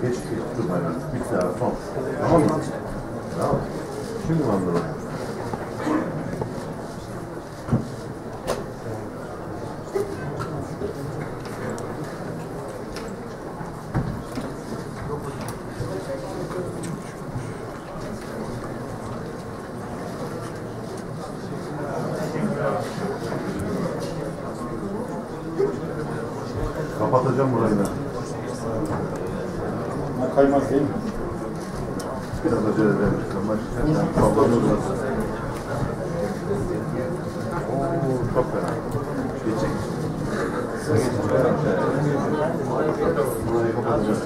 Geç durmayın. Bitti abi son. Tamam mı? Tamam. Şimdi mi anladın? Kapatacağım burayı da. Kaymaz değil mi? Biraz acele edelim. Sallanıyor burası. Ooo çok fena. Geçecek. Burayı kapatacağız.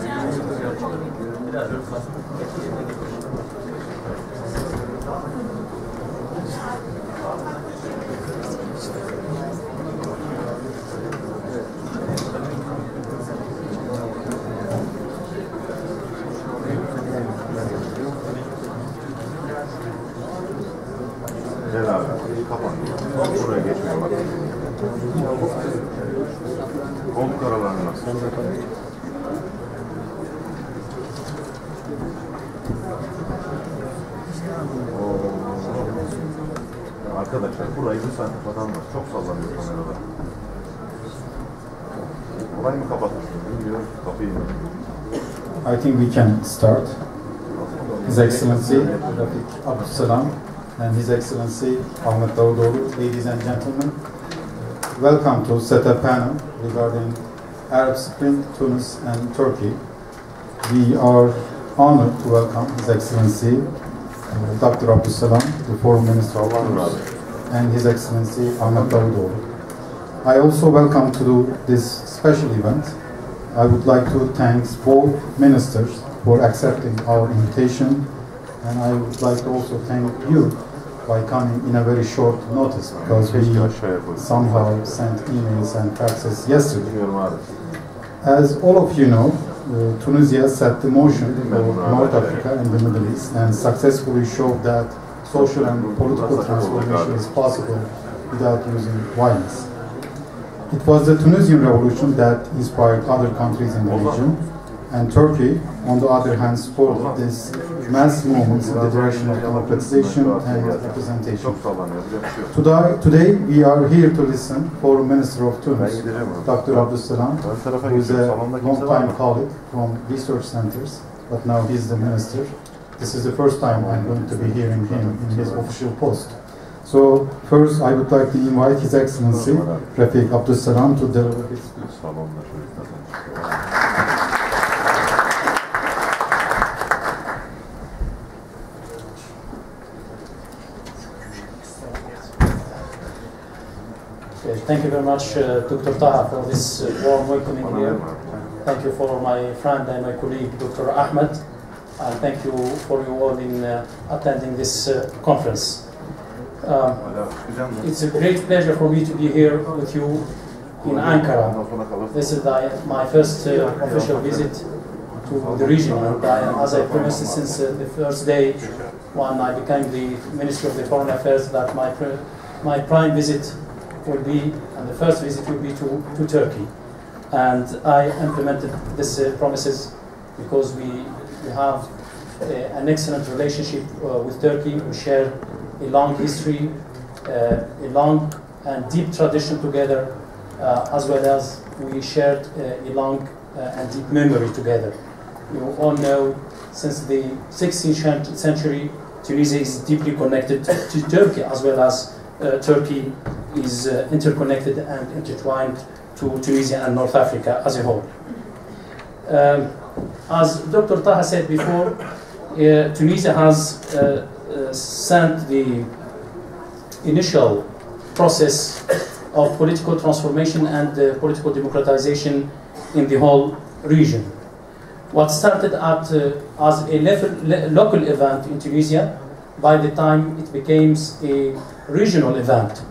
Gel abi, kapat. Buraya geçmiyor bak. Koltuk aralarına. Arkadaşlar burayı lütfen kapatamaz. Çok sallanıyor kamerada. Orayı mı kapatırsın? Bilmiyorum. Kapıyı mı? I think we can start. His Excellency Rafik Abdussalam and His Excellency Ahmet Davutoğlu, ladies and gentlemen, welcome to set a panel regarding Arab Spring, Tunis and Turkey. We are honored to welcome His Excellency Dr. Abdussalam, the Foreign Minister of Tunis, and His Excellency Ahmet Davutoğlu. I also welcome to this special event. I would like to thank both ministers for accepting our invitation, and I would like to also thank you by coming in a very short notice, because we somehow sent emails and faxes yesterday. As all of you know, Tunisia set the motion for North Africa and the Middle East and successfully showed that social and political transformation is possible without using violence. It was the Tunisian revolution that inspired other countries in the region, and Turkey, on the other hand, supported this mass movements in the direction of democratization and representation. Today, we are here to listen for Minister of Tunis, Dr. Abdussalam, who is a long-time colleague from research centers, but now he's the minister. This is the first time I'm going to be hearing him in his official post. So, first, I would like to invite His Excellency Rafik Abdussalam to deliver his speech. Thank you very much, Dr. Taha, for this warm welcoming here. Thank you for my friend and my colleague, Dr. Ahmed, and thank you for you all in attending this conference. It's a great pleasure for me to be here with you in Ankara. This is my first official visit to the region, and as I promised since the first day when I became the Minister of the Foreign Affairs, that my prime visit will be, and the first visit will be to Turkey. And I implemented these promises because we have an excellent relationship with Turkey. We share a long history, a long and deep tradition together, as well as we shared a long and deep memory together. You all know, since the 16th century, Tunisia is deeply connected to Turkey, as well as Turkey is interconnected and intertwined to Tunisia and North Africa as a whole. As Dr. Taha said before, Tunisia has sent the initial process of political transformation and political democratization in the whole region. What started as a local event in Tunisia, by the time it became a regional event.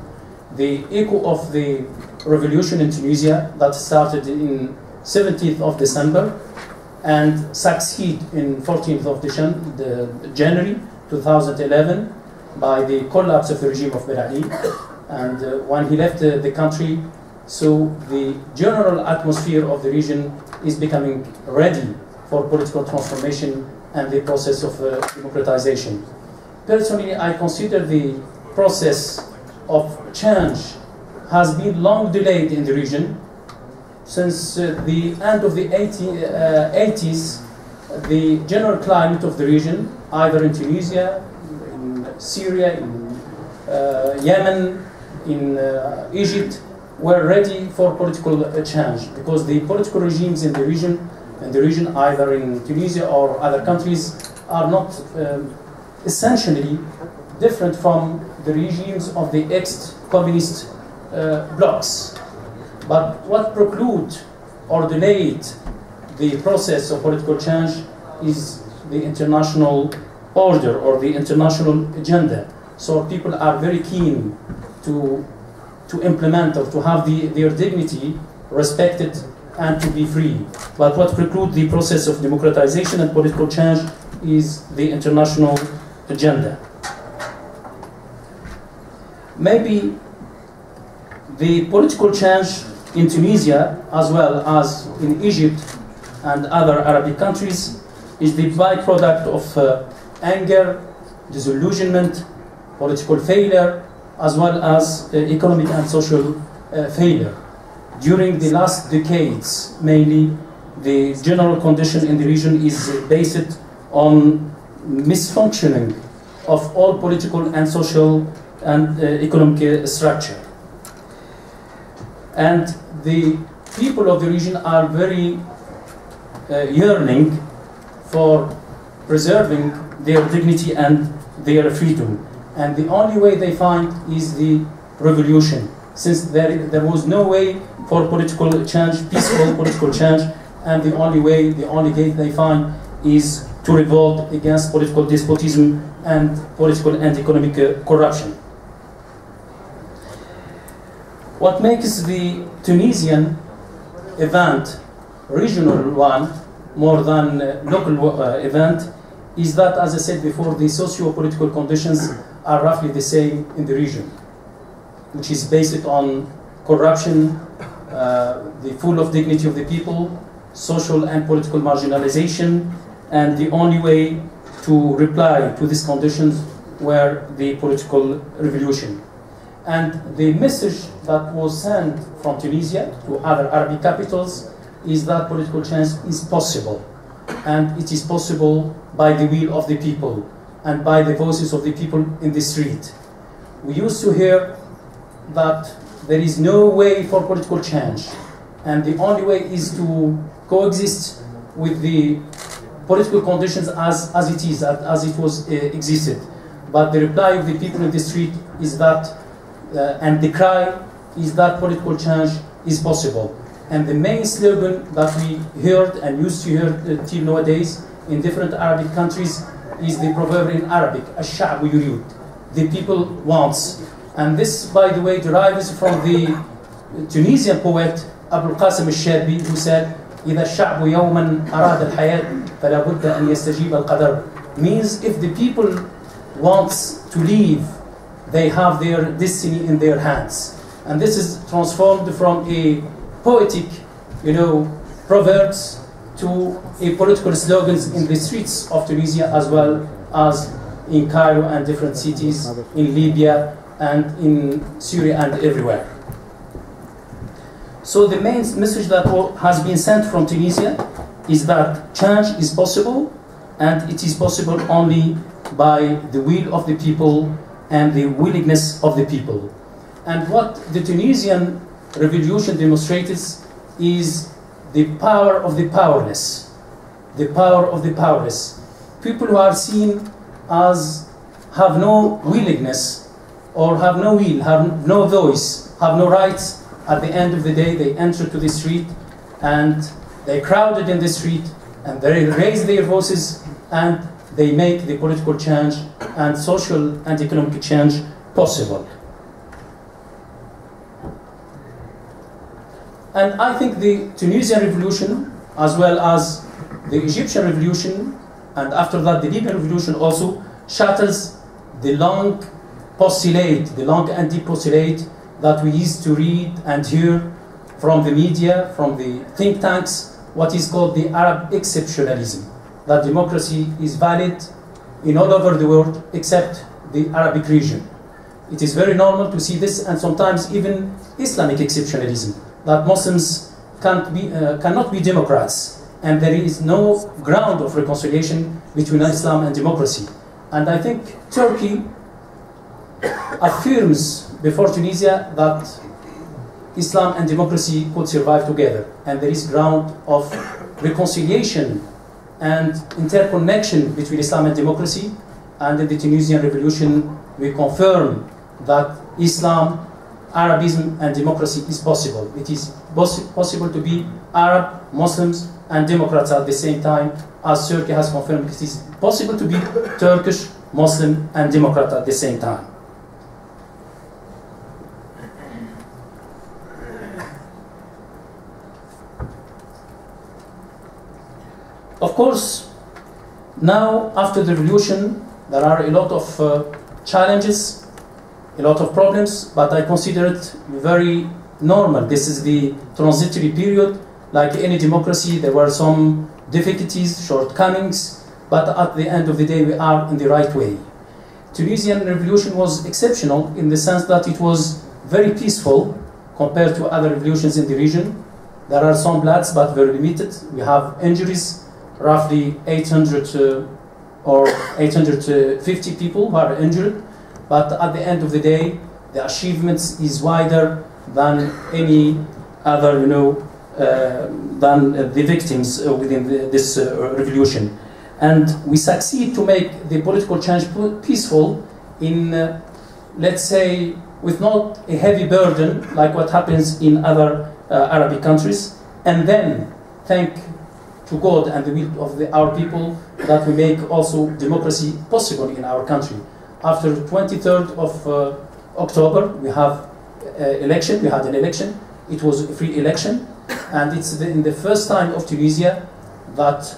The echo of the revolution in Tunisia that started in 17th of December and succeed in 14th of January 2011 by the collapse of the regime of Ben Ali. And when he left the country, so the general atmosphere of the region is becoming ready for political transformation and the process of democratization. Personally, I consider the process of change has been long delayed in the region. Since the end of the 80s, the general climate of the region, either in Tunisia, in Syria, in Yemen, in Egypt, were ready for political change, because the political regimes in the region, either in Tunisia or other countries, are not essentially different from the regimes of the ex-communist blocs. But what preclude or delayed the process of political change is the international order or the international agenda. So people are very keen to implement or to have their dignity respected and to be free. But what precludes the process of democratization and political change is the international agenda. Maybe the political change in Tunisia, as well as in Egypt and other Arabic countries, is the byproduct of anger, disillusionment, political failure, as well as economic and social failure. During the last decades, mainly, the general condition in the region is based on misfunctioning of all political and social and economic structure. And the people of the region are very yearning for preserving their dignity and their freedom. And the only way they find is the revolution, since there was no way for political change, peaceful political change, and the only gate they find is to revolt against political despotism and political and economic corruption. What makes the Tunisian event regional one more than local event is that, as I said before, the socio-political conditions are roughly the same in the region, which is based on corruption, the full of dignity of the people, social and political marginalization, and the only way to reply to these conditions were the political revolution. And the message that was sent from Tunisia to other Arabic capitals is that political change is possible, and it is possible by the will of the people and by the voices of the people in the street. We used to hear that there is no way for political change, and the only way is to coexist with the political conditions as it was existed. But the reply of the people in the street is that, and the cry is that political change is possible. And the main slogan that we heard and used to hear till nowadays in different Arabic countries is the proverb in Arabic, "Ash-sha'bu yurid," the people wants. And this, by the way, derives from the Tunisian poet Abu al-Qasim al-Shabi, who said, إِذَا الشَّعْبُ يَوْمًا أَرَادَ الْحَيَاةِ فَلَا بُدَّ أَنْ يَسْتَجِيبَ الْقَدَرِ. Means if the people wants to live, they have their destiny in their hands. And this is transformed from a poetic, proverbs to a political slogans in the streets of Tunisia, as well as in Cairo and different cities, in Libya and in Syria and everywhere. So the main message that has been sent from Tunisia is that change is possible, and it is possible only by the will of the people and the willingness of the people. And what the Tunisian revolution demonstrates is the power of the powerless. The power of the powerless. People who are seen as have no willingness or have no will, have no voice, have no rights. At the end of the day, they enter to the street and they crowded in the street and they raise their voices and they make the political change and social and economic change possible. And I think the Tunisian revolution, as well as the Egyptian revolution, and after that the Libyan revolution also shatters the long postulate, the long anti-postulate that we used to read and hear from the media, from the think tanks, what is called the Arab exceptionalism, that democracy is valid in all over the world except the Arabic region. It is very normal to see this, and sometimes even Islamic exceptionalism, that Muslims cannot be Democrats, and there is no ground of reconciliation between Islam and democracy. And I think Turkey affirms before Tunisia that Islam and democracy could survive together, and there is ground of reconciliation and interconnection between Islam and democracy. And in the Tunisian revolution, we confirm that Islam, Arabism, and democracy is possible. It is possible to be Arab, Muslims, and Democrats at the same time, as Turkey has confirmed. It is possible to be Turkish, Muslim, and Democrat at the same time. Of course, now after the revolution, there are a lot of challenges, a lot of problems, but I consider it very normal. This is the transitory period. Like any democracy, there were some difficulties, shortcomings, but at the end of the day, we are in the right way. Tunisian revolution was exceptional in the sense that it was very peaceful compared to other revolutions in the region. There are some bloods, but very limited. We have injuries, roughly 800 or 850 people who are injured, but at the end of the day, the achievements is wider than any other, than the victims within this revolution. And we succeed to make the political change peaceful in, let's say, with not a heavy burden like what happens in other Arabic countries, and then thank to God and the will of our people that we make also democracy possible in our country. After 23rd of October, we have election. We had an election. It was a free election, and it's in the first time of Tunisia that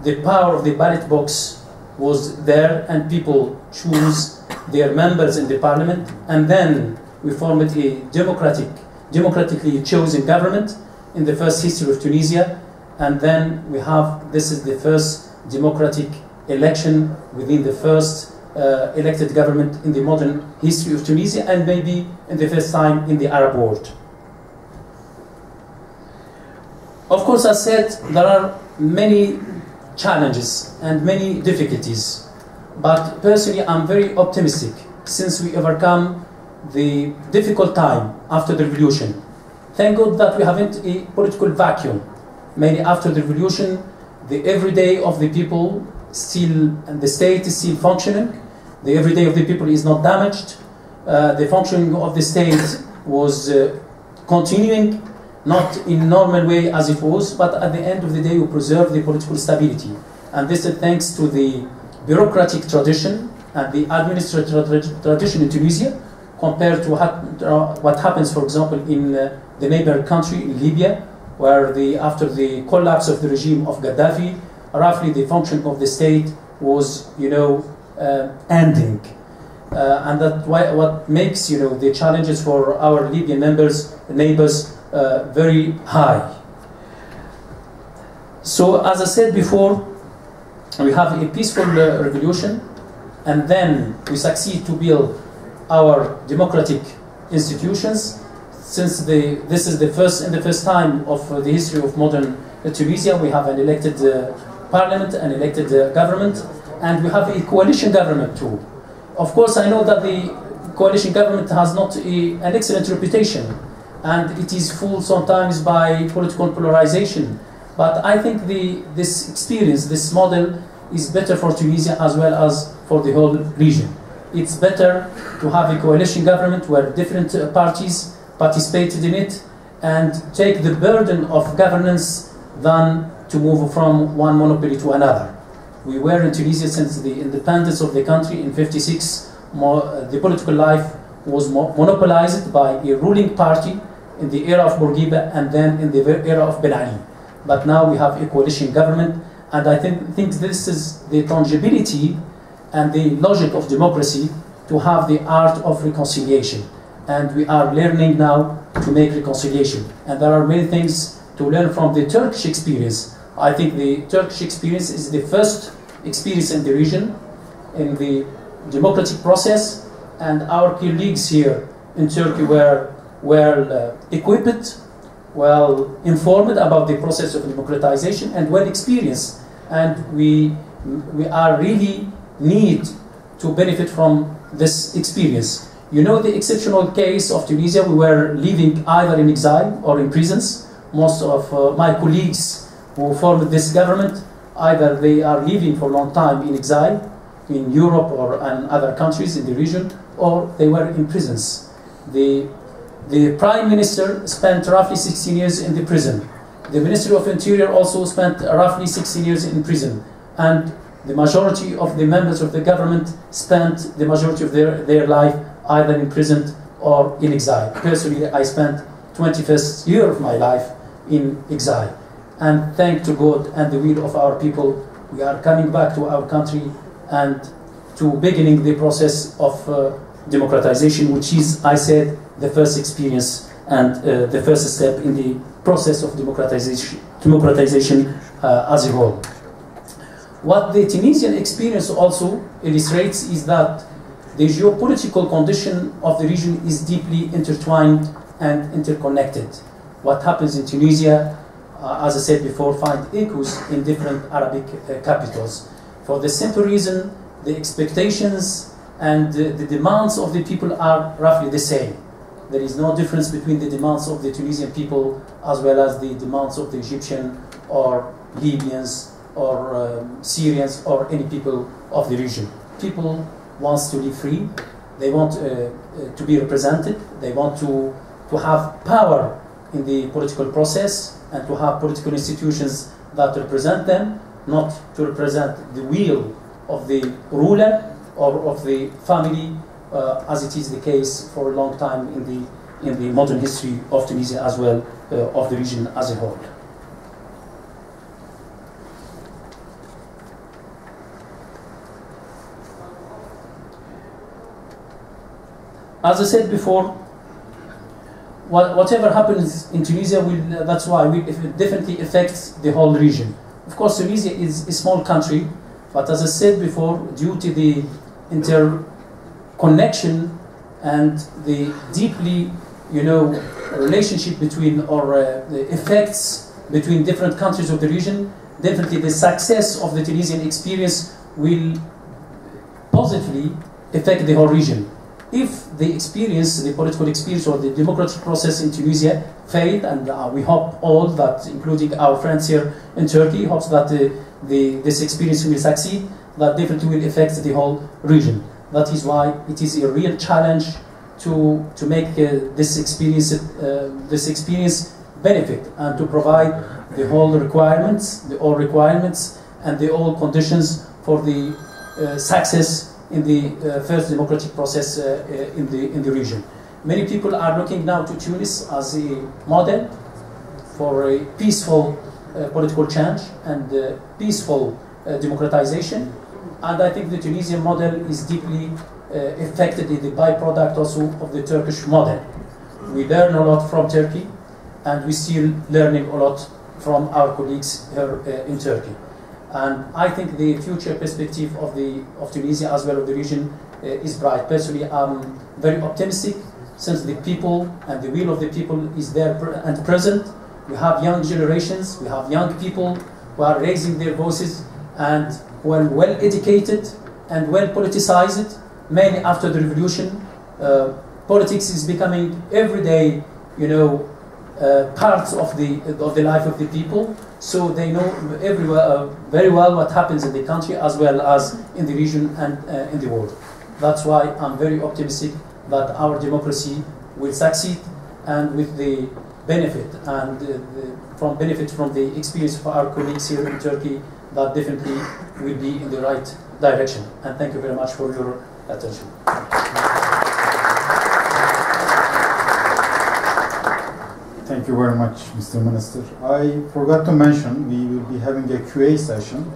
the power of the ballot box was there, and people choose their members in the parliament, and then we formed a democratically chosen government in the first history of Tunisia. And then we have, this is the first democratic election within the first elected government in the modern history of Tunisia, and maybe in the first time in the Arab world. Of course, as said, there are many challenges and many difficulties, but personally I'm very optimistic since we overcome the difficult time after the revolution. Thank God that we haven't a political vacuum. Maybe after the revolution, the everyday of the people still, and the state is still functioning. The everyday of the people is not damaged. The functioning of the state was continuing, not in normal way as it was, but at the end of the day we preserve the political stability. And this is thanks to the bureaucratic tradition and the administrative tradition in Tunisia, compared to what happens, for example, in the neighboring country, in Libya, where after the collapse of the regime of Gaddafi, roughly the function of the state was, ending. And that what makes, the challenges for our Libyan neighbors very high. So, as I said before, we have a peaceful revolution, and then we succeed to build our democratic institutions. Since this is the first time of the history of modern Tunisia, we have an elected parliament, an elected government, and we have a coalition government too. Of course, I know that the coalition government has not an excellent reputation, and it is full sometimes by political polarization. But I think this experience, this model, is better for Tunisia as well as for the whole region. It's better to have a coalition government where different parties participated in it and take the burden of governance than to move from one monopoly to another. We were in Tunisia since the independence of the country in '56. The political life was monopolized by a ruling party in the era of Bourguiba and then in the era of Ben Ali. But now we have a coalition government, and I think this is the tangibility and the logic of democracy, to have the art of reconciliation. And we are learning now to make reconciliation. And there are many things to learn from the Turkish experience. I think the Turkish experience is the first experience in the region in the democratic process, and our colleagues here in Turkey were well equipped, well informed about the process of democratization, and well experienced. And we are really need to benefit from this experience. You know the exceptional case of Tunisia, we were living either in exile or in prisons. Most of my colleagues who formed this government, either they are living for a long time in exile in Europe or in other countries in the region, or they were in prisons. The Prime Minister spent roughly 16 years in the prison. The Ministry of Interior also spent roughly 16 years in prison. And the majority of the members of the government spent the majority of their life either in prison or in exile. Personally, I spent 21st year of my life in exile. And thanks to God and the will of our people, we are coming back to our country and to beginning the process of democratization, which is, I said, the first experience and the first step in the process of democratization as a whole. What the Tunisian experience also illustrates is that the geopolitical condition of the region is deeply intertwined and interconnected. What happens in Tunisia, as I said before, find echoes in different Arabic capitals. For the simple reason, the expectations and the demands of the people are roughly the same. There is no difference between the demands of the Tunisian people as well as the demands of the Egyptian or Libyans or Syrians or any people of the region. People want to live free, they want to be represented, they want to have power in the political process and to have political institutions that represent them, not to represent the will of the ruler or of the family, as it is the case for a long time in the modern history of Tunisia as well, of the region as a whole. As I said before, whatever happens in Tunisia that's why it definitely affects the whole region. Of course, Tunisia is a small country, but as I said before, due to the interconnection and the deeply, relationship between or the effects between different countries of the region, definitely the success of the Tunisian experience will positively affect the whole region. If the experience, the political experience or the democratic process in Tunisia failed, and we hope all that, including our friends here in Turkey, hopes that this experience will succeed, that definitely will affect the whole region. That is why it is a real challenge to make this experience benefit and to provide the whole requirements, all requirements and the all conditions for the success in the first democratic process in the region. Many people are looking now to Tunis as a model for a peaceful political change and peaceful democratization, and I think the Tunisian model is deeply affected in the byproduct also of the Turkish model. We learn a lot from Turkey, and we're still learning a lot from our colleagues here in Turkey. And I think the future perspective of Tunisia as well as the region is bright. Personally, I'm very optimistic since the people and the will of the people is there and present. We have young generations, we have young people who are raising their voices and who are well educated and well politicized, mainly after the revolution. Politics is becoming every day parts of the life of the people, so they know very well what happens in the country as well as in the region and in the world. That's why I'm very optimistic that our democracy will succeed, and with the benefit and from the experience of our colleagues here in Turkey, that definitely will be in the right direction. And thank you very much for your attention. Thank you very much, Mr. Minister. I forgot to mention we will be having a QA session,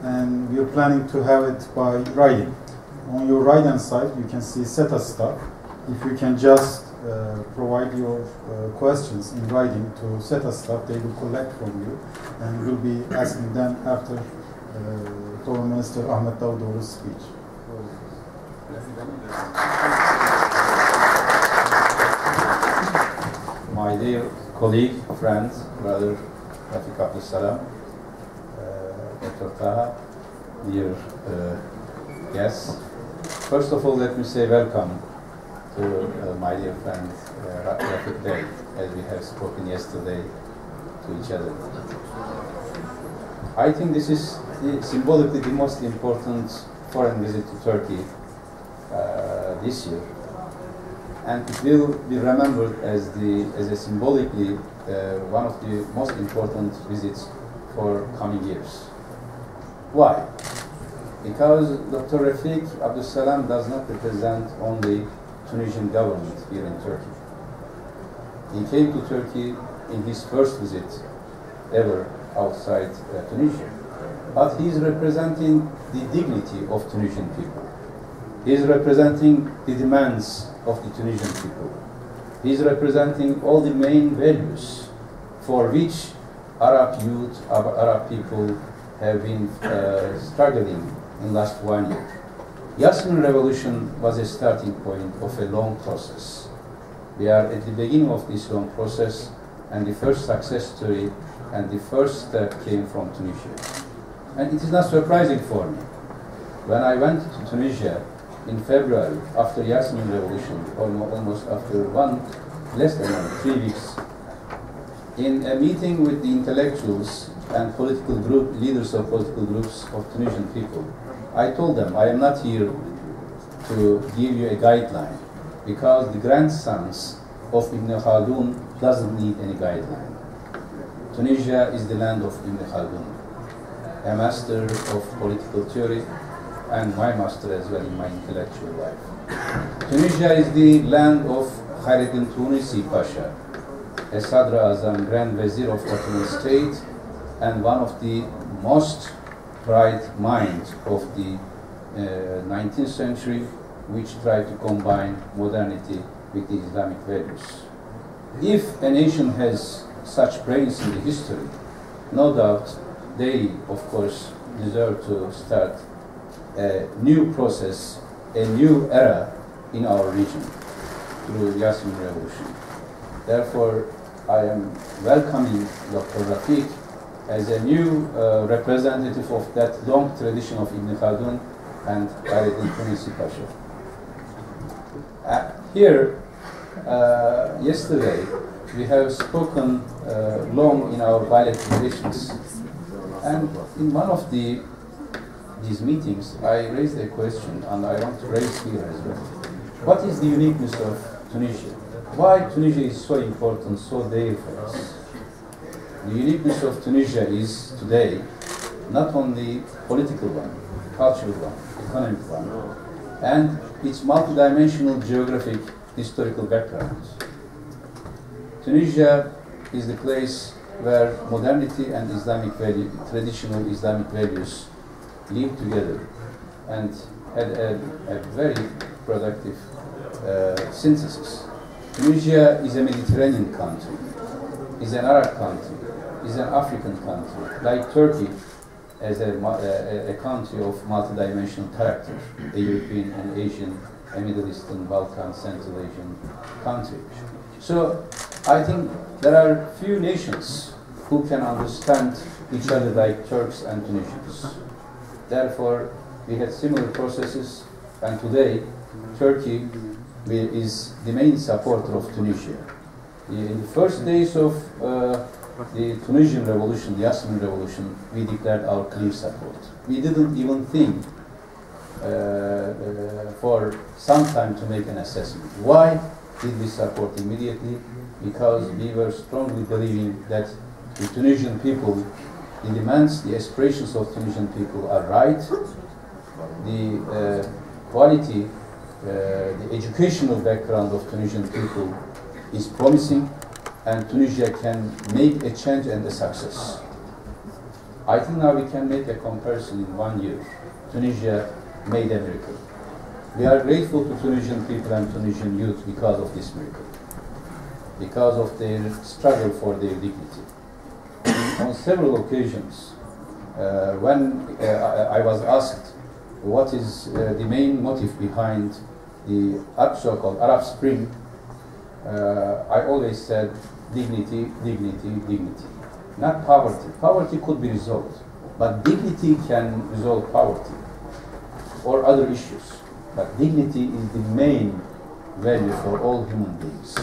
and we are planning to have it by writing. On your right-hand side, you can see SETA staff. If you can just provide your questions in writing to SETA staff, they will collect from you, and we'll be asking them after Foreign Minister Ahmet Davutoğlu's speech. My dear colleague, friend, brother Rafik Abdussalam, Dr. Taha, dear guests. First of all, let me say welcome to my dear friend Rafik Bey, as we have spoken yesterday to each other. I think this is symbolically the most important foreign visit to Turkey this year, and it will be remembered as a symbolically one of the most important visits for coming years. Why? Because Dr. Rafik Abdussalam does not represent only Tunisian government here in Turkey. He came to Turkey in his first visit ever outside Tunisia, but he is representing the dignity of Tunisian people. He is representing the demands of the Tunisian people. He is representing all the main values for which Arab youth, Arab people have been struggling in the last 1 year. Yasmin Revolution was a starting point of a long process. We are at the beginning of this long process, and the first success story and the first step came from Tunisia. And it is not surprising for me. When I went to Tunisia in February, after Yasmin Revolution, almost after less than 3 weeks, in a meeting with the intellectuals and leaders of political groups of Tunisian people, I told them, I am not here to give you a guideline, because the grandsons of Ibn Khaldun doesn't need any guideline. Tunisia is the land of Ibn Khaldun, a master of political theory, and my master as well in my intellectual life. Tunisia is the land of Khaireddin Tunisi Pasha, a Sadr Azam, Grand Vizier of Ottoman State, and one of the most bright minds of the 19th century, which tried to combine modernity with the Islamic values. If a nation has such brains in the history, no doubt they, of course, deserve to start a new process, a new era in our region through the Yasmin Revolution. Therefore, I am welcoming Dr. Rafik as a new representative of that long tradition of Ibn Khaldun and Khaireddin Tunisi Pasha. Here, yesterday, we have spoken long in our bilateral relations, and in one of these meetings, I raised a question, and I want to raise here as well. What is the uniqueness of Tunisia? Why Tunisia is so important, so dear for us? The uniqueness of Tunisia is today not only political one, cultural one, economic one, and its multidimensional geographic historical background. Tunisia is the place where modernity and traditional Islamic values live together and had a very productive synthesis. Tunisia is a Mediterranean country, is an Arab country, is an African country, like Turkey as a country of multidimensional character, a European and Asian, a Middle Eastern, Balkan, Central Asian country. So I think there are few nations who can understand each other like Turks and Tunisians. Therefore, we had similar processes, and today Turkey is the main supporter of Tunisia. In the first days of the Tunisian revolution, the Yasmin revolution, we declared our clear support. We didn't even think for some time to make an assessment. Why did we support immediately? Because we were strongly believing that the Tunisian people, the demands, the aspirations of Tunisian people are right. The quality, the educational background of Tunisian people is promising, and Tunisia can make a change and a success. I think now we can make a comparison in 1 year. Tunisia made a miracle. We are grateful to Tunisian people and Tunisian youth because of this miracle, because of their struggle for their dignity. On several occasions, when I was asked what is the main motive behind the so-called Arab Spring, I always said dignity, dignity, dignity. Not poverty. Poverty could be resolved, but dignity can resolve poverty or other issues. But dignity is the main value for all human beings.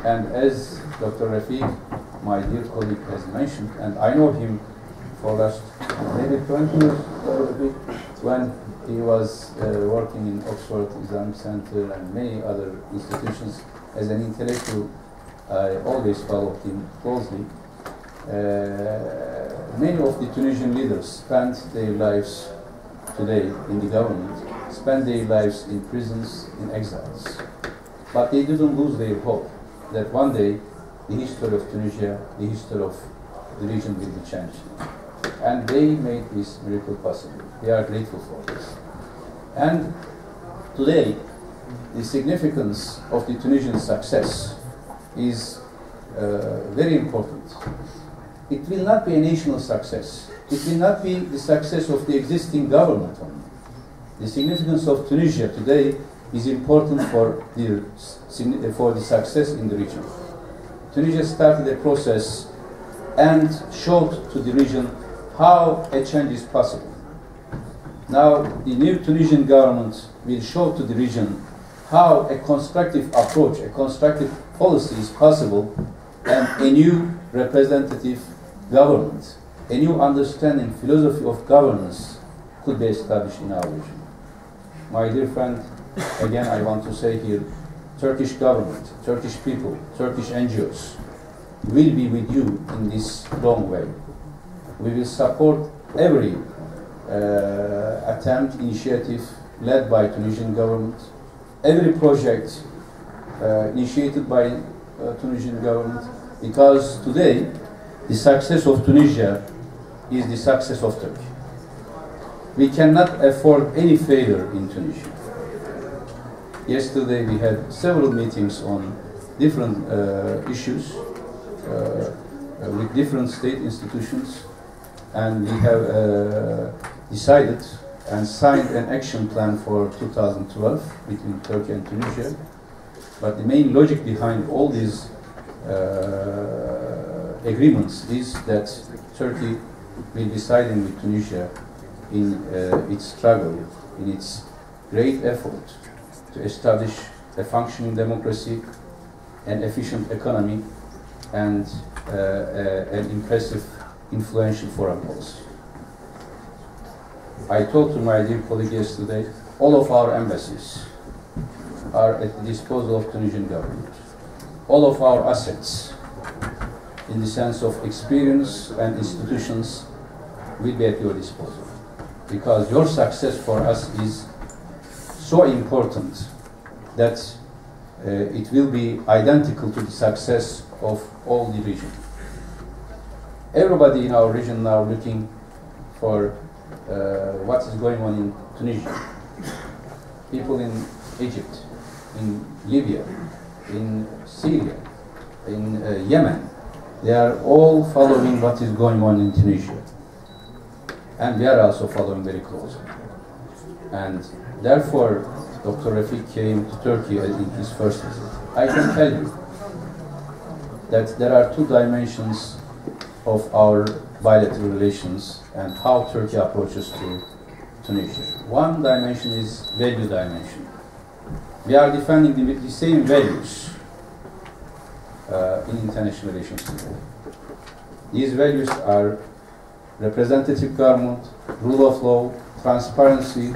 And as Dr. Rafiq, my dear colleague, has mentioned, and I know him for last maybe 20 years, when he was working in Oxford Islamic Center and many other institutions as an intellectual, I always followed him closely. Many of the Tunisian leaders spent their lives today in the government, spent their lives in prisons, in exiles. But they didn't lose their hope that one day the history of Tunisia, the history of the region will be changed. And they made this miracle possible. We are grateful for this. And today, the significance of the Tunisian success is very important. It will not be a national success. It will not be the success of the existing government only. The significance of Tunisia today is important for the success in the region. Tunisia started a process and showed to the region how a change is possible. Now, the new Tunisian government will show to the region how a constructive approach, a constructive policy is possible, and a new representative government, a new understanding, philosophy of governance could be established in our region. My dear friend, again I want to say here, Turkish government, Turkish people, Turkish NGOs will be with you in this long way. We will support every attempt, initiative led by Tunisian government, every project initiated by Tunisian government, because today the success of Tunisia is the success of Turkey. We cannot afford any failure in Tunisia. Yesterday we had several meetings on different issues with different state institutions, and we have decided and signed an action plan for 2012 between Turkey and Tunisia. But the main logic behind all these agreements is that Turkey will be siding with Tunisia in its struggle, in its great effort to establish a functioning democracy, an efficient economy, and an impressive, influential foreign policy. I told to my dear colleague yesterday, all of our embassies are at the disposal of Tunisian government. All of our assets, in the sense of experience and institutions, will be at your disposal. Because your success for us is so important that it will be identical to the success of all the region. Everybody in our region now looking for what is going on in Tunisia. People in Egypt, in Libya, in Syria, in Yemen, they are all following what is going on in Tunisia. And we are also following very closely. And therefore, Dr. Rafiq came to Turkey in his first visit. I can tell you that there are two dimensions of our bilateral relations and how Turkey approaches to Tunisia. One dimension is value dimension. We are defending the same values in international relations. These values are representative government, rule of law, transparency,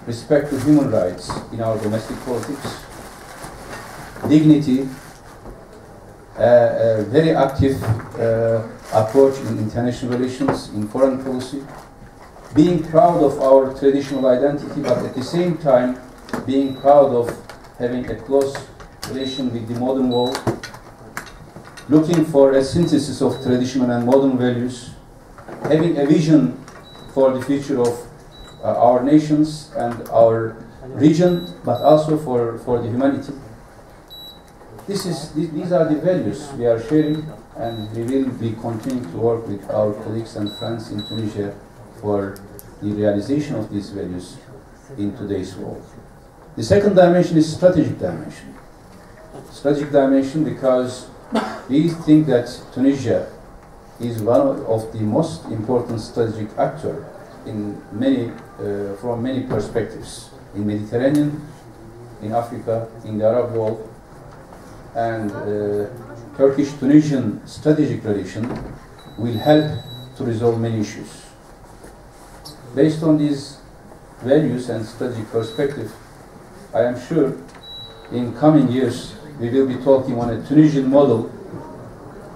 respect to human rights in our domestic politics, dignity, a very active approach in international relations, in foreign policy, being proud of our traditional identity, but at the same time being proud of having a close relation with the modern world, looking for a synthesis of traditional and modern values, having a vision for the future of our nations and our region, but also for the humanity. These are the values we are sharing, and we will be continuing to work with our colleagues and friends in Tunisia for the realization of these values in today's world. The second dimension is strategic dimension. Strategic dimension because we think that Tunisia is one of the most important strategic actors in many, from many perspectives, in Mediterranean, in Africa, in the Arab world, and Turkish-Tunisian strategic relation will help to resolve many issues. Based on these values and strategic perspective, I am sure in coming years we will be talking on a Tunisian model,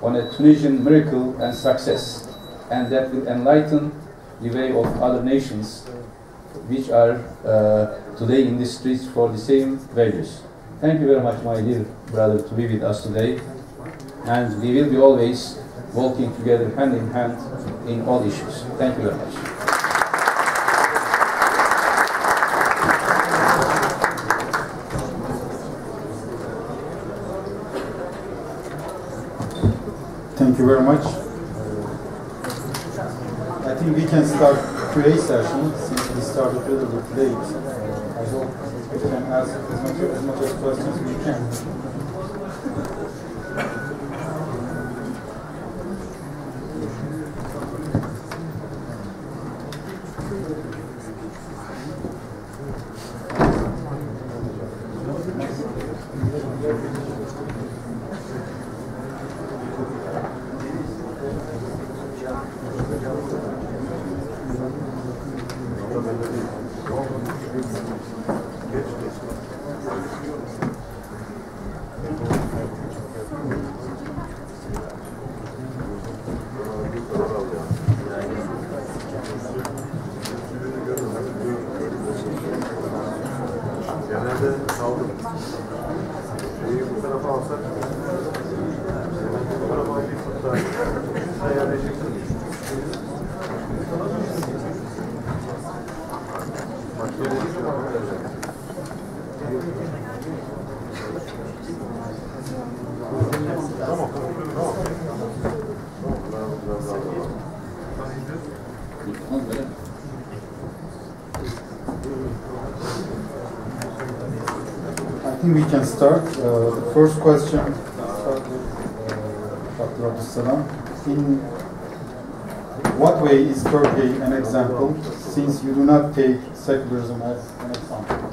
on a Tunisian miracle and success, and that will enlighten the way of other nations which are today in the streets for the same values. Thank you very much, my dear brother, to be with us today, and we will be always walking together hand in hand in all issues. Thank you very much. Thank you very much. I think we can start Q&A session since we started a little bit late. I hope we can ask as much as questions we can. I think we can start. The first question, start with Dr. Abdussalam. In what way is Turkey an example, since you do not take secularism as an example?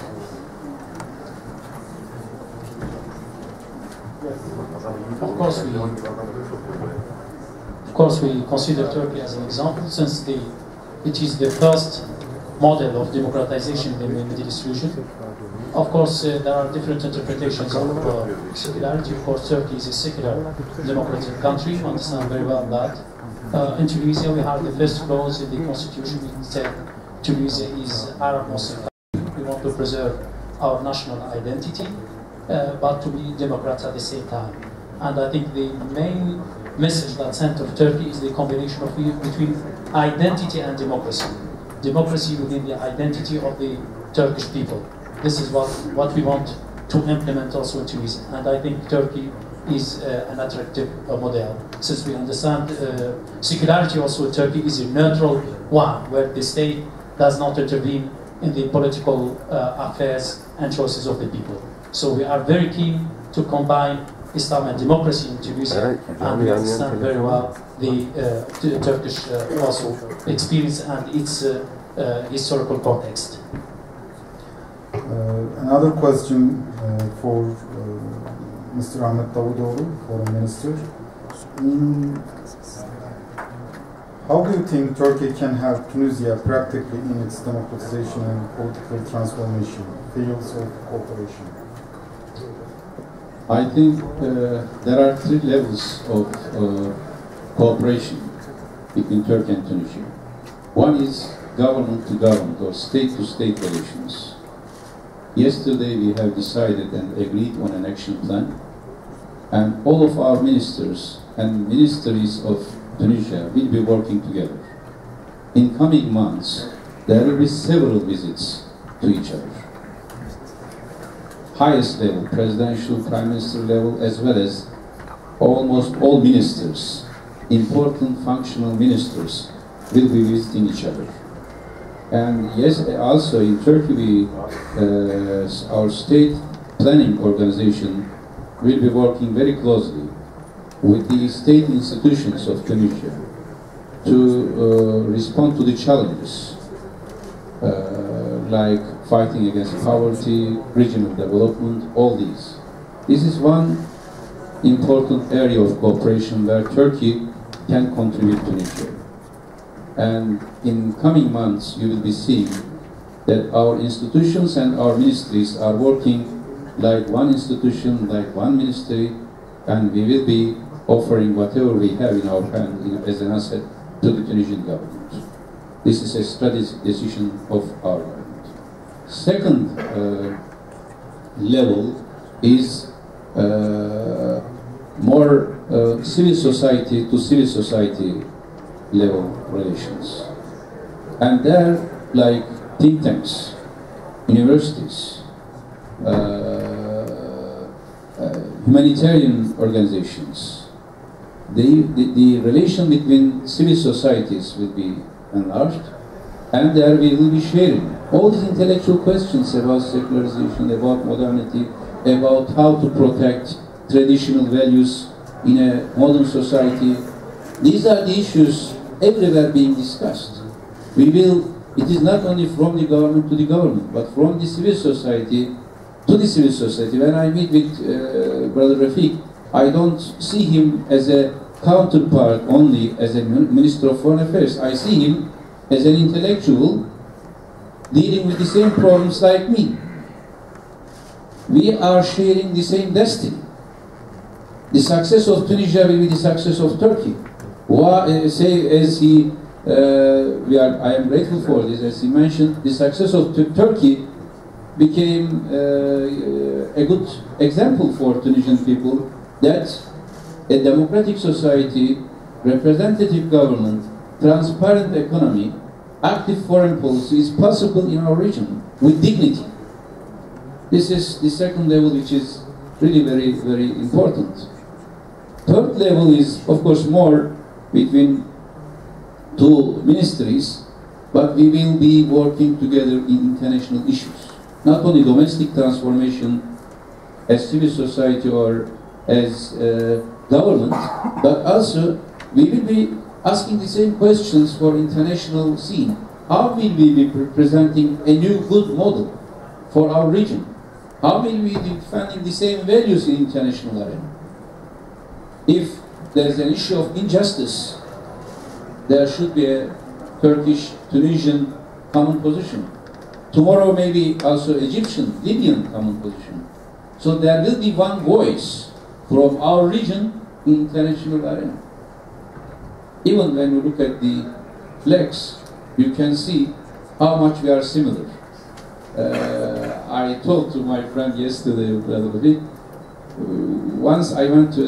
Of course, we consider Turkey as an example, since it is the first model of democratization in the Middle East region. Of course, there are different interpretations of secularity. Of course, Turkey is a secular democratic country. You understand very well that. In Tunisia, we have the first clause in the constitution. It said Tunisia is Arab Muslim country. We want to preserve our national identity, but to be Democrats at the same time. And I think the main message that sent of Turkey is the combination of between identity and democracy. Democracy within the identity of the Turkish people. This is what we want to implement also in Tunisia. And I think Turkey is an attractive model. Since we understand secularity also in Turkey is a neutral one, where the state does not intervene in the political affairs and choices of the people. So we are very keen to combine Islam and democracy in Tunisia, and we understand very well the Turkish also experience and its historical context. Another question for Mr. Ahmet Davutoğlu, Foreign Minister. How do you think Turkey can help Tunisia practically in its democratization and political transformation fields of cooperation? I think there are three levels of cooperation between Turkey and Tunisia. One is government to government or state to state relations. Yesterday we have decided and agreed on an action plan, and all of our ministers and ministries of Tunisia will be working together. In coming months, there will be several visits to each other. Highest level, presidential, prime minister level, as well as almost all ministers, important functional ministers, will be visiting each other. And yes, also in Turkey, our state planning organization will be working very closely with the state institutions of Tunisia to respond to the challenges like fighting against poverty, regional development, all these. This is one important area of cooperation where Turkey can contribute to Tunisia. And in coming months, you will be seeing that our institutions and our ministries are working like one institution, like one ministry, and we will be offering whatever we have in our hand as an asset to the Tunisian government. This is a strategic decision of our government. Second level is more civil society to civil society level relations. And there, like think tanks, universities, humanitarian organizations, the relation between civil societies will be enlarged, and there we will be sharing all these intellectual questions about secularization, about modernity, about how to protect traditional values in a modern society. These are the issues everywhere being discussed. It is not only from the government to the government, but from the civil society to the civil society. When I meet with Brother Rafiq, I don't see him as a counterpart only as a Minister of Foreign Affairs. I see him as an intellectual dealing with the same problems like me. We are sharing the same destiny. The success of Tunisia will be the success of Turkey. I am grateful for this, as he mentioned, the success of Turkey became a good example for Tunisian people that a democratic society, representative government, transparent economy, active foreign policy is possible in our region with dignity. This is the second level, which is really very, very important. Third level is, of course, more between two ministries, but we will be working together in international issues. Not only domestic transformation as civil society or as government, but also we will be asking the same questions for international scene. How will we be presenting a new good model for our region? How will we be defending the same values in international arena? If there is an issue of injustice, there should be a Turkish-Tunisian common position. Tomorrow maybe also Egyptian-Libyan common position. So there will be one voice from our region in international arena. Even when you look at the flags, you can see how much we are similar. I talked to my friend yesterday, Brother Rafiq. Once I went to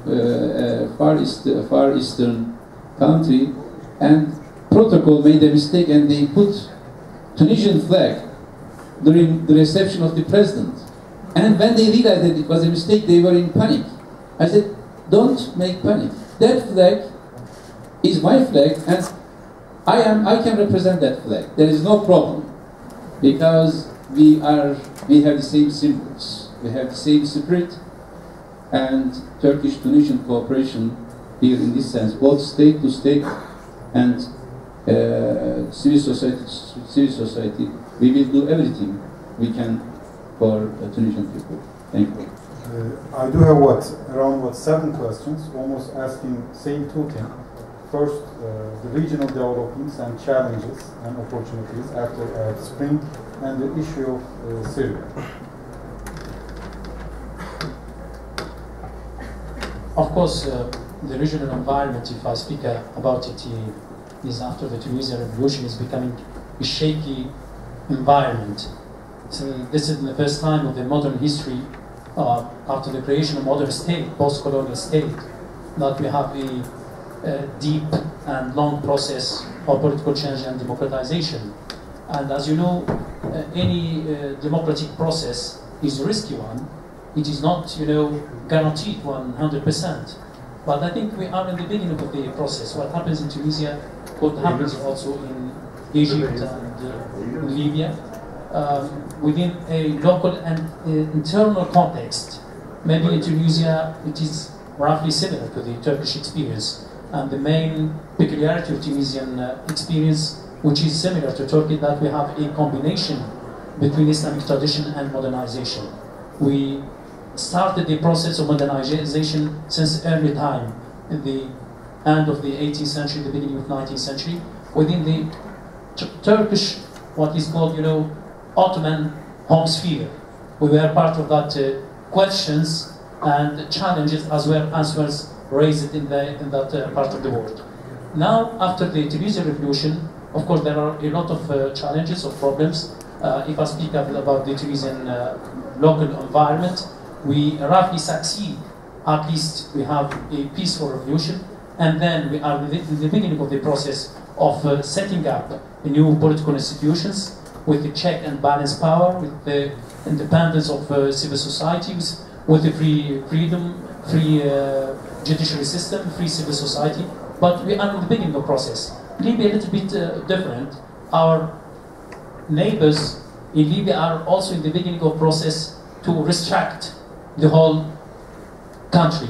a Far Eastern country, and protocol made a mistake, and they put Tunisian flag during the reception of the president. And when they realized that it was a mistake, they were in panic. I said, don't make panic. That flag is my flag, and I can represent that flag. There is no problem, because we have the same symbols, we have the same spirit, and Turkish-Tunisian cooperation here in this sense, both state to state and civil society, we will do everything we can for Tunisian people. Thank you. I do have around 7 questions, almost asking same two things. First, the regional developments and challenges and opportunities after Arab Spring, and the issue of Syria. Of course, the regional environment, if I speak about it, is after the Tunisian revolution is becoming a shaky environment. So this is the first time of the modern history, after the creation of modern state, post-colonial state, that we have a deep and long process of political change and democratization. And as you know, any democratic process is a risky one. It is not, guaranteed 100%. But I think we are in the beginning of the process. What happens in Tunisia, what happens also in Egypt and Libya, within a local and internal context. Maybe in Tunisia, it is roughly similar to the Turkish experience. And the main peculiarity of Tunisian experience, which is similar to Turkey, that we have a combination between Islamic tradition and modernization. We started the process of modernization since early time, in the end of the 18th century, the beginning of 19th century, within the Turkish, what is called, Ottoman home sphere. We were part of that questions and challenges as well as answers raised in that part of the world. Now, after the Tunisian revolution, of course, there are a lot of challenges or problems. If I speak about the Tunisian local environment, we roughly succeed. At least we have a peaceful revolution, and then we are in the beginning of the process of setting up new political institutions with the check and balance power, with the independence of civil societies, with the free judiciary system, free civil society. But we are in the beginning of the process. Libya a little bit different. Our neighbors in Libya are also in the beginning of process to restrict the whole country,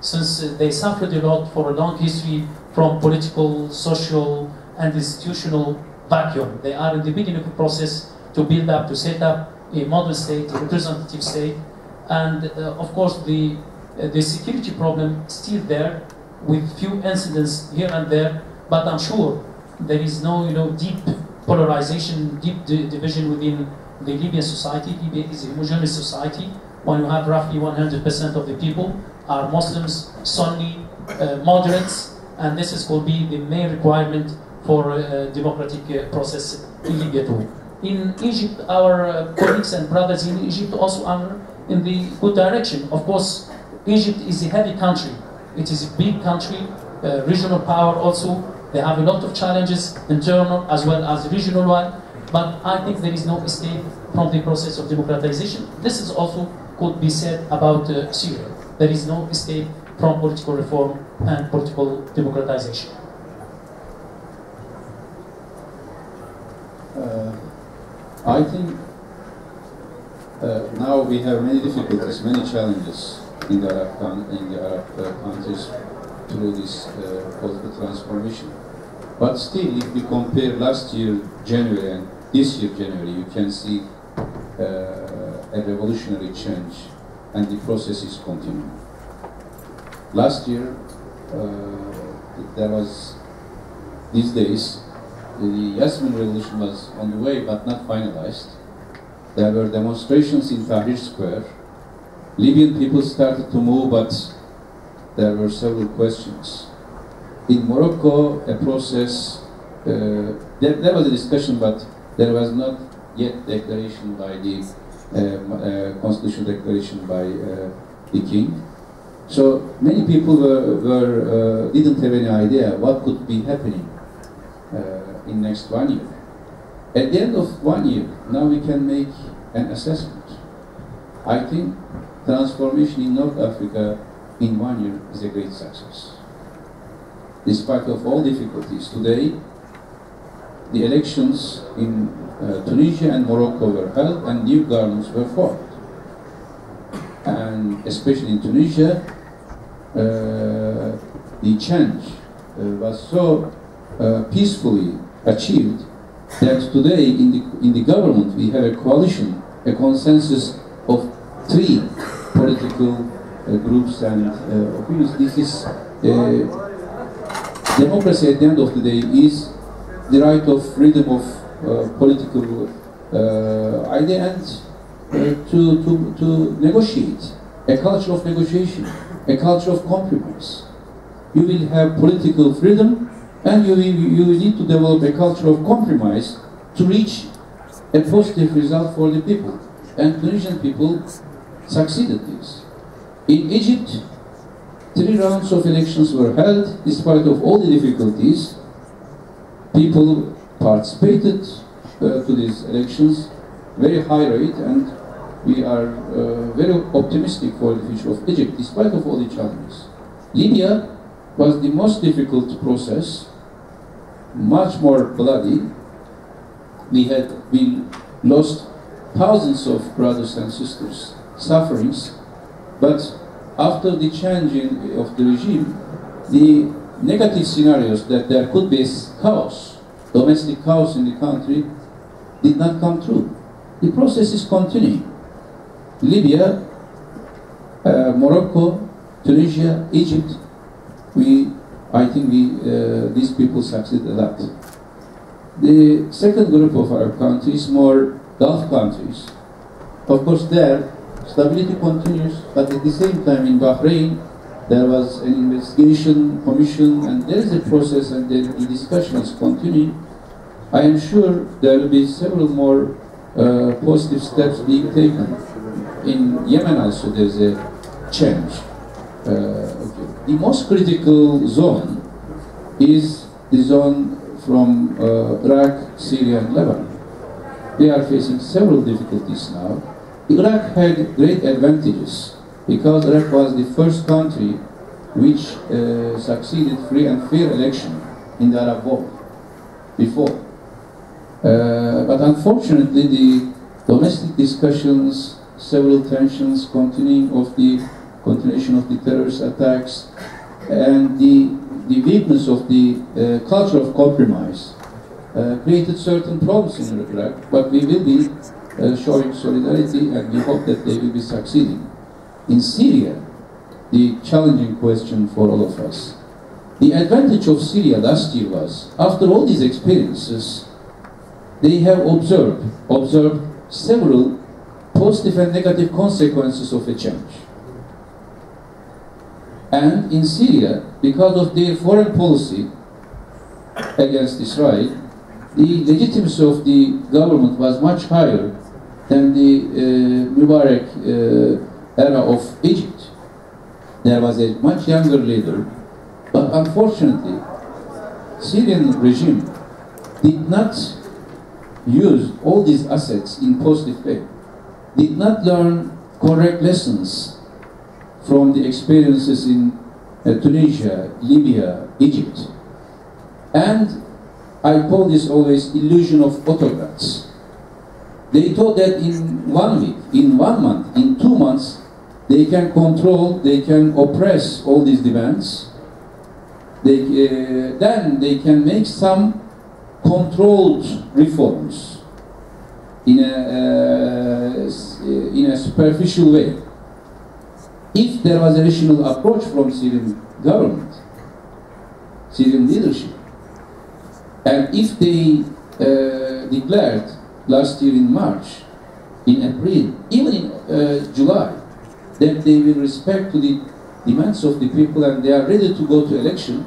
since they suffered a lot for a long history from political, social, and institutional vacuum. They are in the beginning of the process to build up, to set up a model state, a representative state, and of course the security problem is still there, with few incidents here and there. But I'm sure there is no, deep polarization, deep division within the Libyan society. Libya is a homogeneous society. When you have roughly 100% of the people are Muslims, Sunni, moderates, and this will be the main requirement for a democratic process in Libya too. In Egypt, our colleagues and brothers in Egypt also are in the good direction. Of course, Egypt is a heavy country. It is a big country, regional power also. They have a lot of challenges, internal as well as regional one. But I think there is no escape from the process of democratization. This is also could be said about Syria. There is no escape from political reform and political democratization. I think now we have many difficulties, many challenges in the Arab countries through this political transformation. But still, if we compare last year January and this year January, you can see a revolutionary change, and the process is continuing. Last year, there was, these days, the Yasmin revolution was on the way but not finalized. There were demonstrations in Tahrir Square. Libyan people started to move, but there were several questions. In Morocco, a process, there was a discussion, but there was not yet declaration by the constitutional declaration by the king. So many people didn't have any idea what could be happening in next 1 year. At the end of 1 year, now we can make an assessment. I think transformation in North Africa in 1 year is a great success. Despite of all difficulties, today the elections in Tunisia and Morocco were held and new governments were formed. And especially in Tunisia, the change was so peacefully achieved that today in the government we have a coalition, a consensus of 3 political groups and opinions. This is democracy. At the end of the day, is the right of freedom of political idea and to negotiate, a culture of negotiation, a culture of compromise. You will have political freedom, and you need to develop a culture of compromise to reach a positive result for the people. And Tunisian people succeeded this. In Egypt, 3 rounds of elections were held. Despite of all the difficulties, people participated to these elections, very high rate, and we are very optimistic for the future of Egypt, despite of all the challenges. Libya was the most difficult process, much more bloody. We lost thousands of brothers and sisters, sufferings, but after the changing of the regime, the negative scenarios that there could be chaos, domestic chaos in the country, did not come true. The process is continuing. Libya, Morocco, Tunisia, Egypt, I think these people succeed a lot. The second group of our countries, more Gulf countries, of course there, stability continues, but at the same time in Bahrain, there was an investigation commission, and there is a process, and the discussion is continuing. I am sure there will be several more positive steps being taken. In Yemen also there is a change. The most critical zone is the zone from Iraq, Syria and Lebanon. They are facing several difficulties now. Iraq had great advantages because Iraq was the first country which succeeded free and fair election in the Arab world before. But unfortunately the domestic discussions, several tensions, continuation of the terrorist attacks, and the weakness of the culture of compromise created certain problems in Iraq, but we will be showing solidarity, and we hope that they will be succeeding. In Syria, the challenging question for all of us. The advantage of Syria last year was, after all these experiences, they have observed several positive and negative consequences of a change. And in Syria, because of their foreign policy against Israel, the legitimacy of the government was much higher than the Mubarak era of Egypt. There was a much younger leader, but unfortunately, Syrian regime did not use all these assets in positive way, did not learn correct lessons from the experiences in Tunisia, Libya, Egypt. And I call this always illusion of autocrats. They thought that in 1 week, in 1 month, in 2 months, they can control, they can oppress all these demands. Then they can make some controlled reforms in a superficial way. If there was a rational approach from Syrian government, Syrian leadership, and if they declared last year in March, in April, even in July, that they will respect to the demands of the people and they are ready to go to election,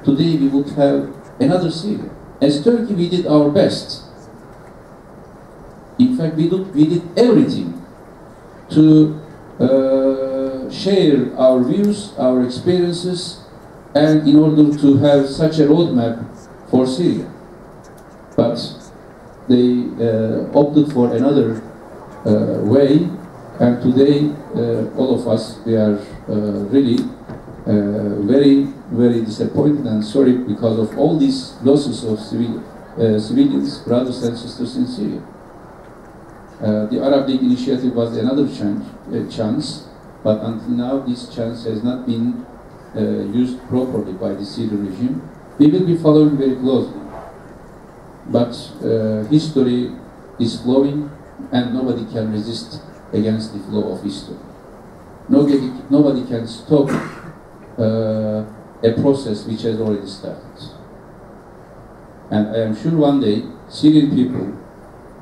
today we would have another Syria. As Turkey, we did our best. In fact, we did everything to share our views, our experiences, and in order to have such a roadmap for Syria. But they opted for another way, and today all of us, we are really very, very disappointed and sorry because of all these losses of civilians, brothers and sisters in Syria. The Arab League initiative was another chance, but until now this chance has not been used properly by the Syrian regime. We will be following very closely. But history is flowing and nobody can resist against the flow of history. nobody can stop a process which has already started. And I am sure one day Syrian people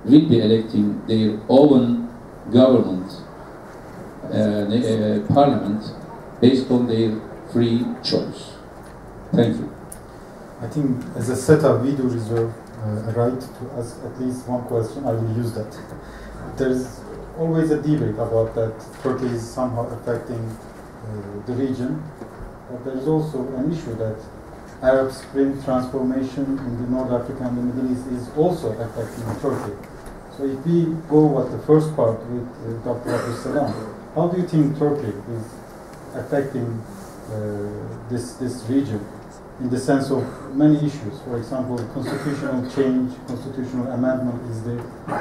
will be electing their own government, parliament, based on their free choice. Thank you. I think as a setup, we do reserve a right to ask at least one question. I will use that. There's always a debate about that Turkey is somehow affecting the region, but there is also an issue that Arab Spring transformation in the North Africa and the Middle East is also affecting Turkey. So if we go with the first part with Dr. Abdussalam, how do you think Turkey is affecting this region in the sense of many issues? For example, constitutional change, constitutional amendment is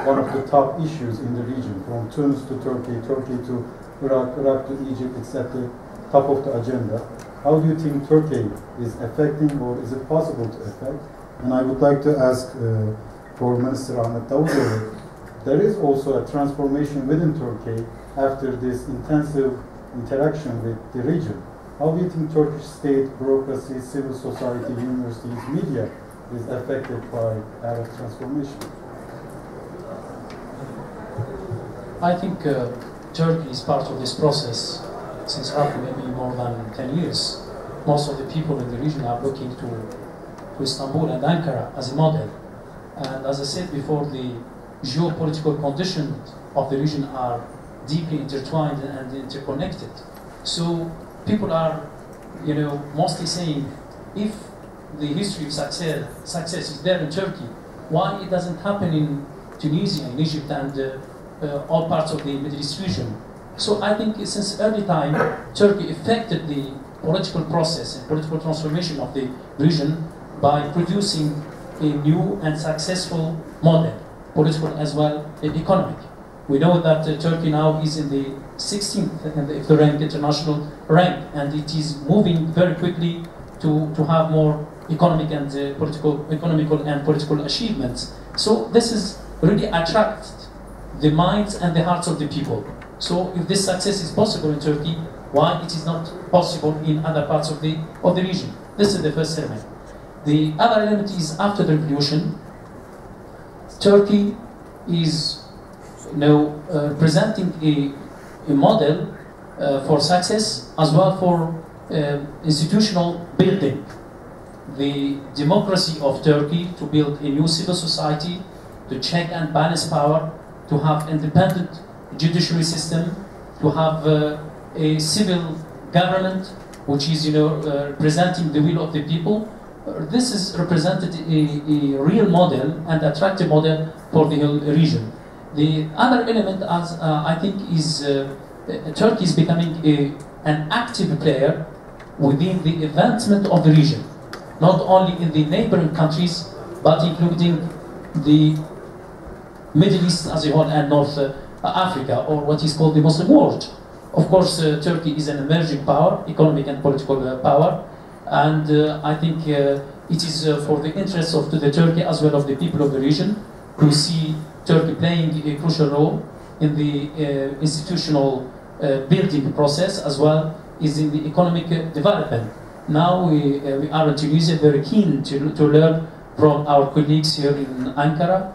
one of the top issues in the region, from Tunis to Turkey, Turkey to Iraq, Iraq to Egypt. It's at the top of the agenda. How do you think Turkey is affecting, or is it possible to affect? And I would like to ask for Minister Ahmet Davutoğlu, there is also a transformation within Turkey after this intensive interaction with the region. How do you think Turkish state, bureaucracy, civil society, universities, media is affected by Arab transformation? I think Turkey is part of this process since roughly maybe more than 10 years. Most of the people in the region are looking to Istanbul and Ankara as a model. And as I said before, the geopolitical conditions of the region are deeply intertwined and interconnected. So people are, mostly saying, if the history of success is there in Turkey, why it doesn't happen in Tunisia, in Egypt, and all parts of the Middle East region? So I think since early time, Turkey affected the political process and political transformation of the region by producing a new and successful model, political as well as economic. We know that Turkey now is in the 16th in the rank, international rank, and it is moving very quickly to have more economic and economical and political achievements. So this is really attracted the minds and the hearts of the people. So if this success is possible in Turkey, why it is not possible in other parts of the region? This is the first element. The other element is after the revolution, Turkey is presenting a model for success as well for institutional building. The democracy of Turkey, to build a new civil society, to check and balance power, to have independent judiciary system, to have a civil government which is representing the will of the people. This is represented a real model and attractive model for the whole region. The other element, as I think, is Turkey is becoming an active player within the advancement of the region, not only in the neighboring countries, but including the Middle East as a whole and North Africa, or what is called the Muslim world. Of course, Turkey is an emerging power, economic and political power, and I think it is for the interests of the Turkey as well of the people of the region to see Turkey playing a crucial role in the institutional building process as well as in the economic development. Now we are in Tunisia very keen to learn from our colleagues here in Ankara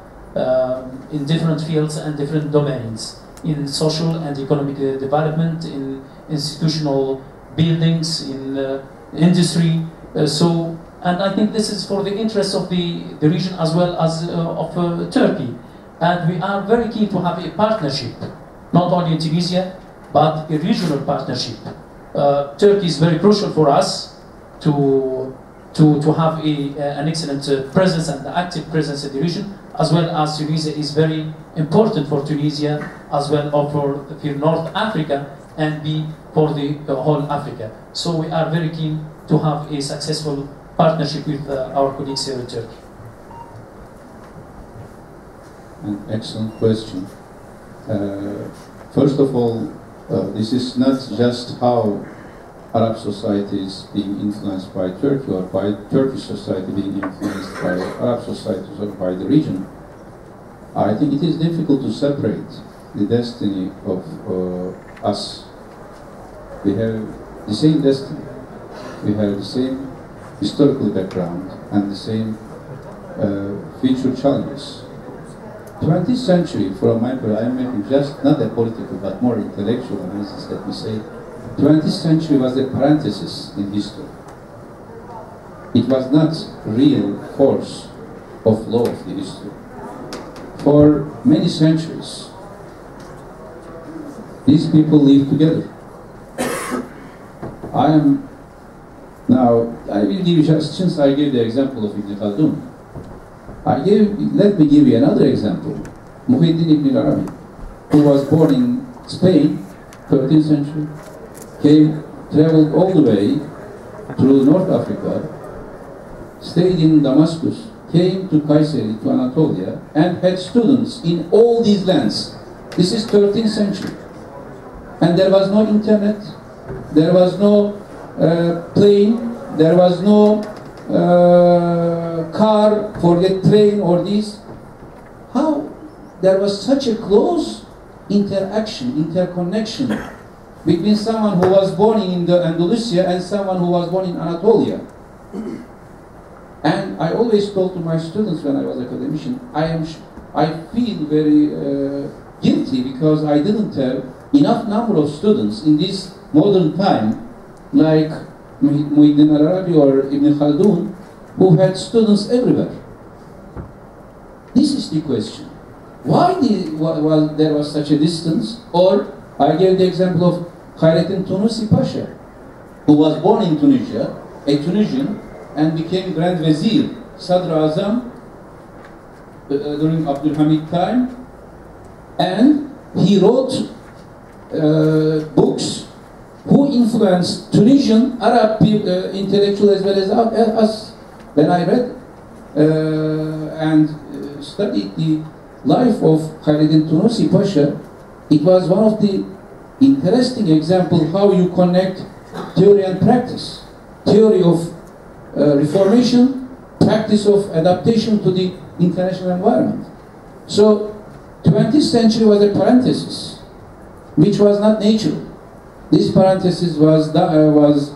in different fields and different domains, in social and economic development, in institutional buildings, in industry. And I think this is for the interests of the region as well as of Turkey. And we are very keen to have a partnership, not only in Tunisia, but a regional partnership. Turkey is very crucial for us to have an excellent presence and active presence in the region, as well as Tunisia is very important for Tunisia, as well as for North Africa and for the whole Africa. So we are very keen to have a successful partnership with our colleagues here in Turkey. An excellent question. First of all, this is not just how Arab society is being influenced by Turkey, or by Turkish society being influenced by Arab societies or by the region. I think it is difficult to separate the destiny of us We have the same destiny. We have the same historical background and the same future challenges. 20th century, from my point, I am making just not a political but more intellectual analysis, let me say, 20th century was a parenthesis in history. It was not real force of law of the history. For many centuries, these people lived together. I will give you, just since I gave the example of Ibn Khaldun, let me give you another example. Muhyiddin Ibn Arabi, who was born in Spain, 13th century, traveled all the way through North Africa, stayed in Damascus, came to Kayseri, to Anatolia, and had students in all these lands. This is 13th century. And there was no internet, there was no plane, there was no car, forget train or this. How there was such a close interaction, interconnection between someone who was born in Andalusia and someone who was born in Anatolia. And I always told to my students when I was academician, I feel very guilty because I didn't have enough number of students in this modern time like Muhyiddin Arabi or Ibn Khaldun, who had students everywhere. This is the question. Why there was such a distance? Or I gave the example of Khairettin Tunusi Pasha, who was born in Tunisia, a Tunisian, and became Grand Vizier, Sadr Azam, during Abdul Hamid time, and he wrote books who influenced Tunisian Arab intellectuals as well as us. When I read and studied the life of Khairettin Tunusi Pasha, it was one of the interesting examples how you connect theory and practice. Theory of reformation, practice of adaptation to the international environment. So 20th century was a parenthesis, which was not natural. This parenthesis was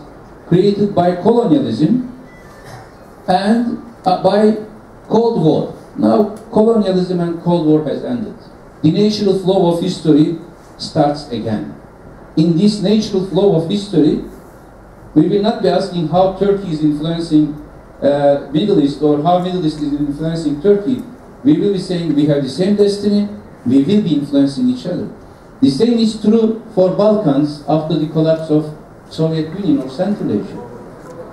created by colonialism and by Cold War. Now colonialism and Cold War has ended. The natural flow of history starts again. In this natural flow of history, we will not be asking how Turkey is influencing Middle East or how Middle East is influencing Turkey. We will be saying we have the same destiny, we will be influencing each other. The same is true for Balkans after the collapse of Soviet Union or Central Asia.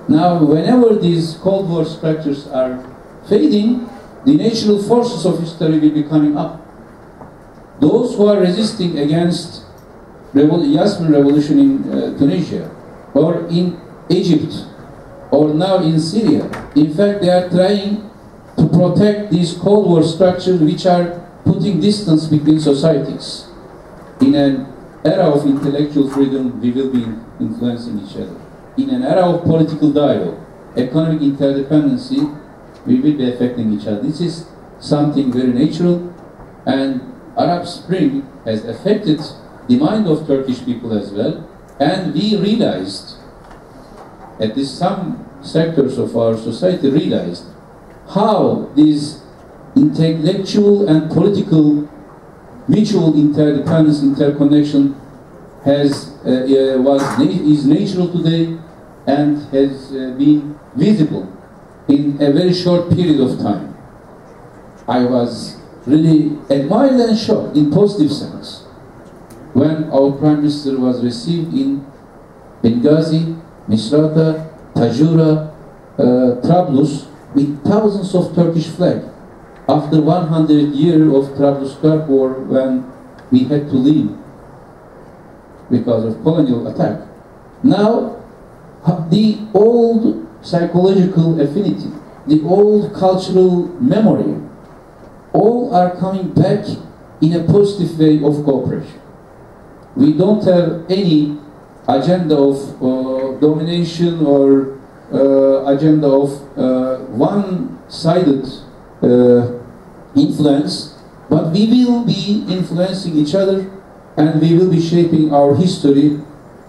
Now, whenever these Cold War structures are fading, the natural forces of history will be coming up. Those who are resisting against Yasmin revolution in Tunisia, or in Egypt, or now in Syria, in fact they are trying to protect these Cold War structures which are putting distance between societies. In an era of intellectual freedom, we will be influencing each other. In an era of political dialogue, economic interdependency, we will be affecting each other. This is something very natural, and Arab Spring has affected the mind of Turkish people as well, and we realized, at least some sectors of our society realized, how this intellectual and political mutual interdependence, interconnection is natural today and has been visible in a very short period of time. I was really admired and shocked in positive sense when our Prime Minister was received in Benghazi, Misrata, Tajura, Trablus with thousands of Turkish flags after 100 years of Trablusgarp War, when we had to leave because of colonial attack. Now, the old psychological affinity, the old cultural memory, all are coming back in a positive way of cooperation. We don't have any agenda of domination or agenda of one-sided influence, but we will be influencing each other and we will be shaping our history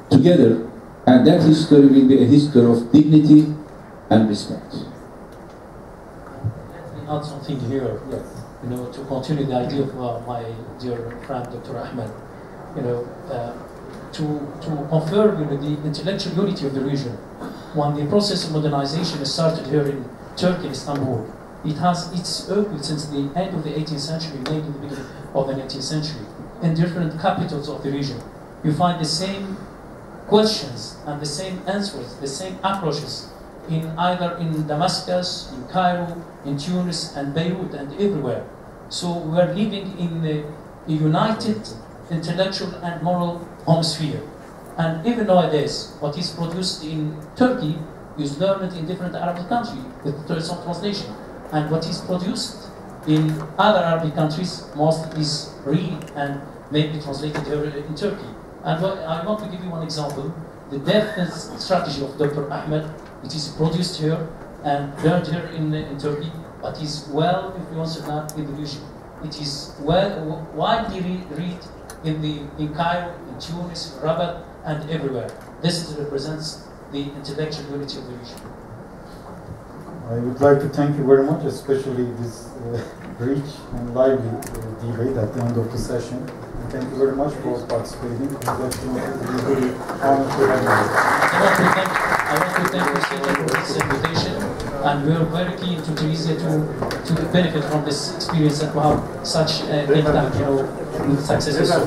together, and that history will be a history of dignity and respect. Let me add something here. Yes. You know, to continue the idea of my dear friend Dr. Ahmed, you know, to confirm, you know, the intellectual unity of the region. When the process of modernization started here in Turkey, Istanbul, it has its echoes since the end of the 18th century, maybe the beginning of the 19th century. In different capitals of the region, you find the same questions and the same answers, the same approaches in either in Damascus, in Cairo, in Tunis, and Beirut, and everywhere. So we are living in a united intellectual and moral hemisphere. And even nowadays, what is produced in Turkey is learned in different Arabic countries with some translation. And what is produced in other Arabic countries, most is read and maybe translated here in Turkey. And I want to give you one example. The defense strategy of Dr. Ahmed, it is produced here and learned here in Turkey, but is well influenced in the region. It is widely read in Cairo, in Tunis, in Rabat, and everywhere. This represents the intellectual unity of the region. I would like to thank you very much, especially this rich and lively debate at the end of the session. Thank you very much for participating. It's actually really honored to have you. I want to thank you for this invitation, and we are very keen to Tunisia to benefit from this experience and to have such a think tank, you know, successful.